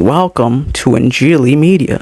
Welcome to Injili Media.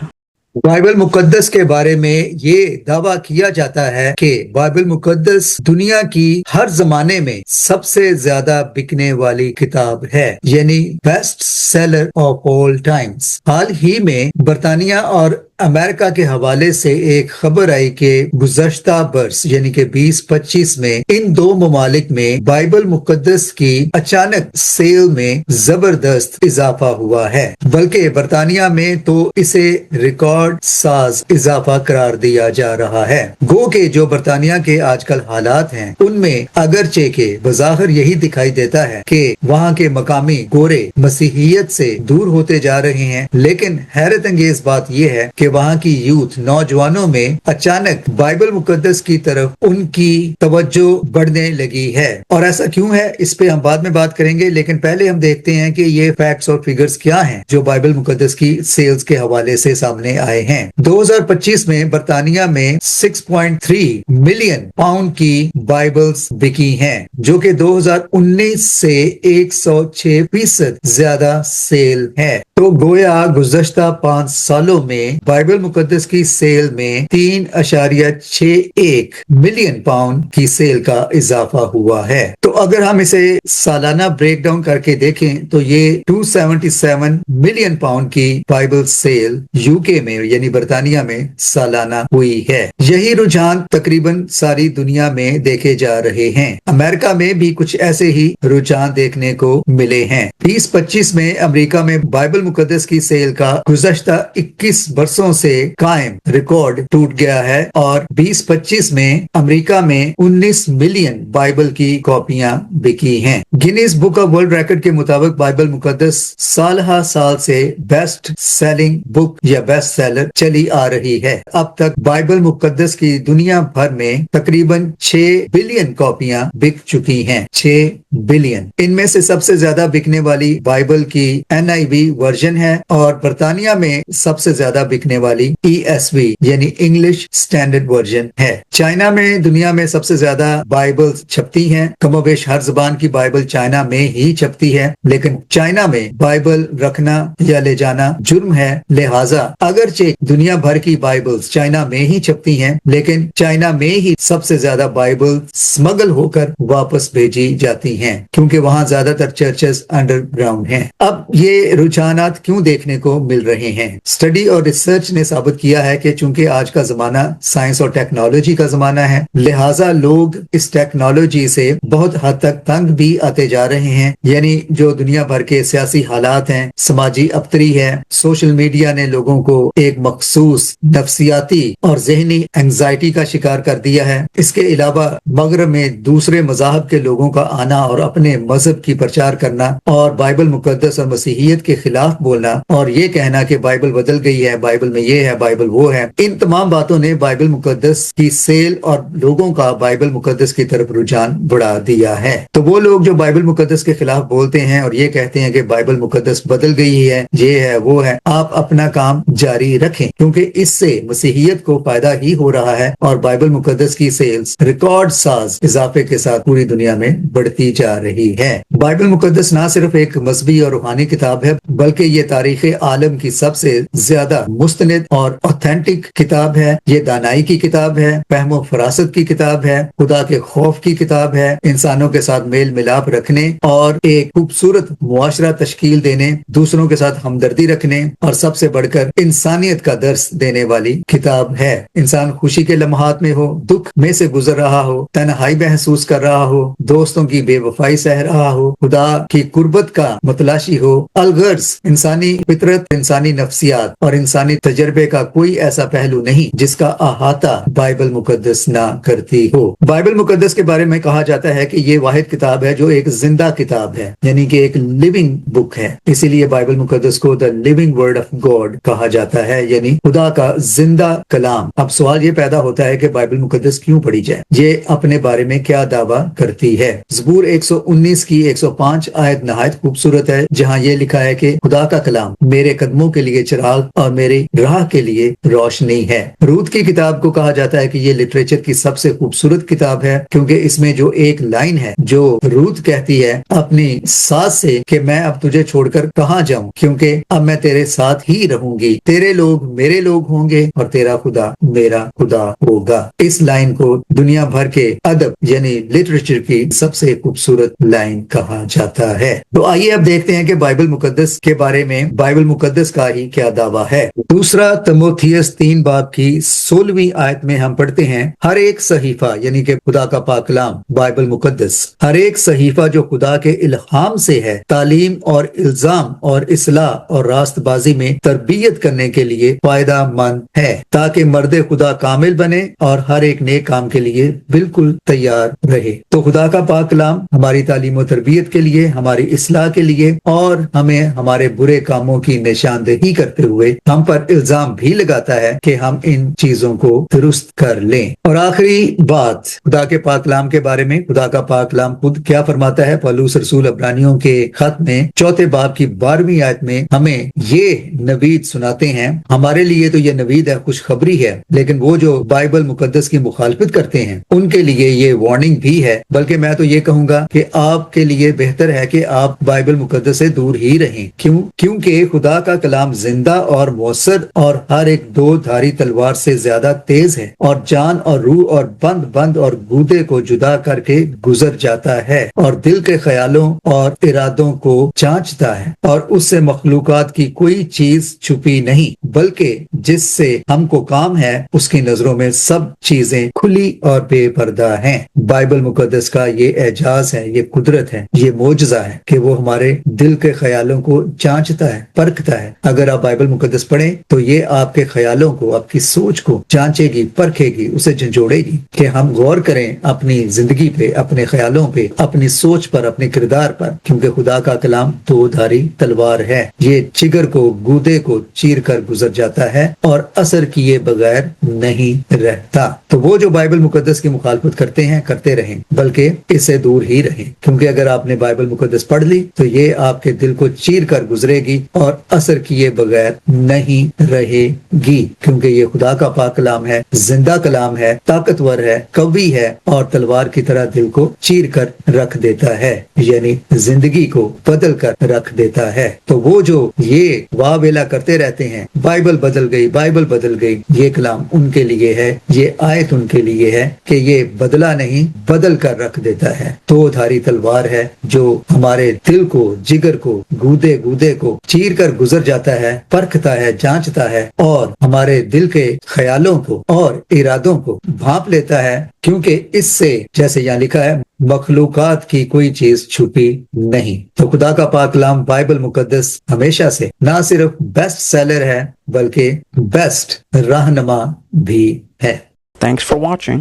Bible मुकद्दस के बारे में ये दावा किया जाता है कि बाइबल मुकद्दस दुनिया की हर जमाने में सबसे ज्यादा बिकने वाली किताब है, यानी best seller of all times. हाल ही में बरतानिया और अमेरिका के हवाले से एक खबर आई कि गुज़श्ता बरस यानी कि 2025 में इन दो ममालिक में बाइबल मुकद्दस की अचानक सेल में जबरदस्त इजाफा हुआ है, बल्कि बरतानिया में तो इसे रिकॉर्ड साज इजाफा करार दिया जा रहा है। गो के जो बरतानिया के आजकल हालात हैं उनमें अगरचे के बज़ाहिर यही दिखाई देता है कि वहाँ के मकामी गोरे मसीहियत से दूर होते जा रहे हैं, लेकिन हैरत अंगेज बात यह है कि वहाँ की यूथ नौजवानों में अचानक बाइबल मुकद्दस की तरफ उनकी तवज्जो बढ़ने लगी है। और ऐसा क्यों है इस पे हम बाद में बात करेंगे, लेकिन पहले हम देखते हैं कि ये फैक्ट्स और फिगर्स क्या हैं जो बाइबल मुकद्दस की सेल्स के हवाले से सामने आए हैं। 2025 में बरतानिया में 6.3 मिलियन पाउंड की बाइबल्स बिकी हैं, जो कि 2019 से 106% ज्यादा सेल है। तो गोया गुज़श्ता 5 सालों में बाइबल मुकद्दस की सेल में 3.61 मिलियन पाउंड की सेल का इजाफा हुआ है। तो अगर हम इसे सालाना ब्रेक डाउन करके देखें तो ये 277 मिलियन पाउंड की बाइबल सेल यूके में यानी बरतानिया में सालाना हुई है। यही रुझान तकरीबन सारी दुनिया में देखे जा रहे हैं। अमेरिका में भी कुछ ऐसे ही रुझान देखने को मिले हैं। 2025 में अमेरिका में बाइबल मुकद्दस की सेल का गुज़श्ता 21 बरसों से कायम रिकॉर्ड टूट गया है और 2025 में अमेरिका में 19 मिलियन बाइबल की कॉपियां बिकी हैं। Guinness book of world record के मुताबिक बाइबल मुकद्दस साल हर साल से बेस्ट सेलिंग बुक या बेस्ट सेलर चली आ रही है। अब तक बाइबल मुकद्दस की दुनिया भर में तकरीबन 6 बिलियन कॉपियां बिक चुकी हैं। 6 बिलियन। इनमें से सबसे ज्यादा बिकने वाली बाइबल की NIV वर्जन है और बरतानिया में सबसे ज्यादा बिकने वाली ESV यानी इंग्लिश स्टैंडर्ड वर्जन है। चाइना में दुनिया में सबसे ज्यादा बाइबल छपती हैं। कमोबेश हर जुबान की बाइबल चाइना में ही छपती है, लेकिन चाइना में बाइबल रखना या ले जाना जुर्म है। लिहाजा अगरचे दुनिया भर की बाइबल्स चाइना में ही छपती हैं, लेकिन चाइना में ही सबसे ज्यादा बाइबल स्मगल होकर वापस भेजी जाती हैं, क्योंकि वहां ज्यादातर चर्चेस अंडरग्राउंड हैं। अब ये रुझानात क्यों देखने को मिल रहे हैं? स्टडी और रिसर्च ने साबित किया है कि चूंकि आज का जमाना साइंस और टेक्नोलॉजी का जमाना है, लिहाजा लोग इस टेक्नोलॉजी से बहुत हद तक तंग भी आते जा रहे हैं। यानी जो दुनिया भर के सियासी हालात हैं, समाजी अबतरी है, सोशल मीडिया ने लोगों को एक मखसूस नफ्सियाती और जहनी एंजाइटी का शिकार कर दिया है। इसके अलावा मगरब में दूसरे मज़ाहब के लोगों का आना और अपने मजहब की प्रचार करना और बाइबल मुकद्दस और मसीहियत के खिलाफ बोलना और ये कहना कि बाइबल बदल गई है, बाइबल में ये है, बाइबल वो है, इन तमाम बातों ने बाइबल मुकद्दस की सेल और लोगों का बाइबल मुकद्दस की तरफ रुझान बढ़ा दिया है। तो वो लोग जो बाइबल मुकद्दस के खिलाफ बोलते हैं और ये कहते हैं कि बाइबल मुकद्दस बदल गई है, ये है, वो है, आप अपना काम जारी रखें, क्योंकि इससे मसीहियत को फायदा ही हो रहा है और बाइबल मुकद्दस की सेल्स रिकॉर्ड साज इजाफे के साथ पूरी दुनिया में बढ़ती जा रही है। बाइबल मुकद्दस ना सिर्फ एक मजहबी और रूहानी किताब है, बल्कि ये तारीख आलम की सबसे ज्यादा मुस्तनिद और ऑथेंटिक किताब है। ये दानाई की किताब है, फहमो फरासत की किताब है, खुदा के खौफ की किताब है, इंसानों के साथ मेल मिलाप रखने और एक खूबसूरत मुआशरा तश्कील देने, दूसरों के साथ हमदर्दी रखने और सबसे बढ़कर इंसानियत का दर्स देने वाली किताब है। इंसान खुशी के लम्हात में हो, दुख में से गुजर रहा हो, तन्हाई महसूस कर रहा हो, दोस्तों की बेवफाई सह रहा हो, खुदा की कुर्बत का मुतलाशी हो, अलगर्ज इंसानी फितरत, इंसानी नफ्सियात और इंसानी तजर्बे का कोई ऐसा पहलू नहीं जिसका अहाता बाइबल मुकद्दस ना करती हो। बाइबल मुकद्दस के बारे में कहा जाता है कि ये वाहिद किताब है जो एक जिंदा किताब है, यानी कि एक लिविंग बुक है। इसीलिए बाइबल मुकद्दस को the living word of God कहा जाता है, यानी खुदा का जिंदा कलाम। अब सवाल ये पैदा होता है कि बाइबल मुकद्दस क्यों पढ़ी जाए? ये अपने बारे में क्या दावा करती है? ज़बूर 119 की 105 आयत नहायत खूबसूरत है, जहाँ ये लिखा है कि खुदा का कलाम मेरे कदमों के लिए चिराग और मेरी راہ کے لیے روشنی ہے۔ روت کی کتاب کو کہا جاتا ہے کہ یہ لٹریچر کی سب سے خوبصورت کتاب ہے، کیونکہ اس میں جو ایک لائن ہے جو روت کہتی ہے اپنی ساس سے کہ میں اب تجھے چھوڑ کر کہاں جاؤں، کیونکہ اب میں تیرے ساتھ ہی رہوں گی، تیرے لوگ میرے لوگ ہوں گے اور تیرا خدا میرا خدا ہوگا۔ اس لائن کو دنیا بھر کے ادب یعنی لٹریچر کی سب سے خوبصورت لائن کہا جاتا ہے۔ تو آئیے اب دیکھتے ہیں کہ بائبل مقدس کے بارے میں بائبل مقدس کا ہی کیا دعویٰ ہے۔ دوسرا تموتھیوس 3 باب کی 16ویں آیت میں ہم پڑھتے ہیں، ہر ایک صحیفہ یعنی کہ خدا کا پاک کلام بائبل مقدس، ہر ایک صحیفہ جو خدا کے الہام سے ہے، تعلیم اور الزام اور اصلاح اور راست بازی میں تربیت کرنے کے لیے فائدہ مند ہے، تاکہ مرد خدا کامل بنے اور ہر ایک نیک کام کے لیے بالکل تیار رہے۔ تو خدا کا پاک کلام ہماری تعلیم و تربیت کے لیے، ہماری اصلاح کے لیے اور ہمیں ہمارے برے کاموں کی نشاندہی کرتے ہوئے ہم پر الزام بھی لگاتا ہے کہ ہم ان چیزوں کو درست کر لیں۔ اور آخری بات خدا کے پاک کلام کے بارے میں، خدا کا پاک کلام خود کیا فرماتا ہے؟ پولس رسول عبرانیوں کے خط میں 4 باب کی 12ویں آیت میں ہمیں یہ نوید سناتے ہیں۔ ہمارے لیے تو یہ نوید ہے، خوشخبری ہے، لیکن وہ جو بائبل مقدس کی مخالفت کرتے ہیں ان کے لیے یہ وارننگ بھی ہے۔ بلکہ میں تو یہ کہوں گا کہ آپ کے لیے بہتر ہے کہ آپ بائبل مقدس سے دور ہی رہیں۔ کیونکہ خدا کا کلام زندہ اور مؤثر اور ہر ایک 2 دھاری تلوار سے زیادہ تیز ہے، اور جان اور روح اور بند اور گودے کو جدا کر کے گزر جاتا ہے، اور دل کے خیالوں اور ارادوں کو جانچتا ہے، اور اس سے مخلوقات کی کوئی چیز چھپی نہیں، بلکہ جس سے ہم کو کام ہے اس کی نظروں میں سب چیزیں کھلی اور بے پردہ ہیں۔ بائبل مقدس کا یہ اعجاز ہے، یہ قدرت ہے، یہ معجزہ ہے کہ وہ ہمارے دل کے خیالوں کو جانچتا ہے، پرکھتا ہے۔ اگر آپ بائبل مقدس پڑھیں تو یہ آپ کے خیالوں کو، آپ کی سوچ کو جانچے گی، پرکھے گی، اسے جھنجھوڑے گی کہ ہم غور کریں اپنی زندگی پہ، اپنے خیالوں پہ، اپنی سوچ پر، اپنے کردار پر، کیونکہ خدا کا کلام 2 دھاری تلوار ہے، یہ جگر کو، گودے کو چیر کر گزر جاتا ہے اور اثر کیے بغیر نہیں رہتا۔ تو وہ جو بائبل مقدس کی مخالفت کرتے ہیں، کرتے رہیں، بلکہ اس سے دور ہی رہیں، کیونکہ اگر آپ نے بائبل مقدس پڑھ لی تو یہ آپ کے دل کو چیر کر گزرے گی اور اثر کیے بغیر نہیں رہے گی، کیونکہ یہ خدا کا پاک کلام ہے، زندہ کلام ہے، طاقتور ہے، قوی ہے اور تلوار کی طرح دل کو چیر کر رکھ دیتا ہے، یعنی زندگی کو بدل کر رکھ دیتا ہے۔ تو وہ جو یہ واہ ویلا کرتے رہتے ہیں، بائبل بدل گئی، بائبل بدل گئی، یہ کلام ان کے لیے ہے، یہ آیت ان کے لیے ہے کہ یہ بدلا نہیں، بدل کر رکھ دیتا ہے۔ 2 دھاری تلوار ہے جو ہمارے دل کو، جگر کو، گودے کو چیر کر گزر جاتا ہے، پرکھتا ہے، جانچتا ہے اور ہمارے دل کے خیالوں کو اور ارادوں کو بھانپ لیتا ہے، کیونکہ اس سے جیسے یہاں لکھا ہے مخلوقات کی کوئی چیز چھپی نہیں۔ تو خدا کا پاک کلام بائبل مقدس ہمیشہ سے نہ صرف بیسٹ سیلر ہے بلکہ بیسٹ رہنما بھی ہے۔ Thanks for watching.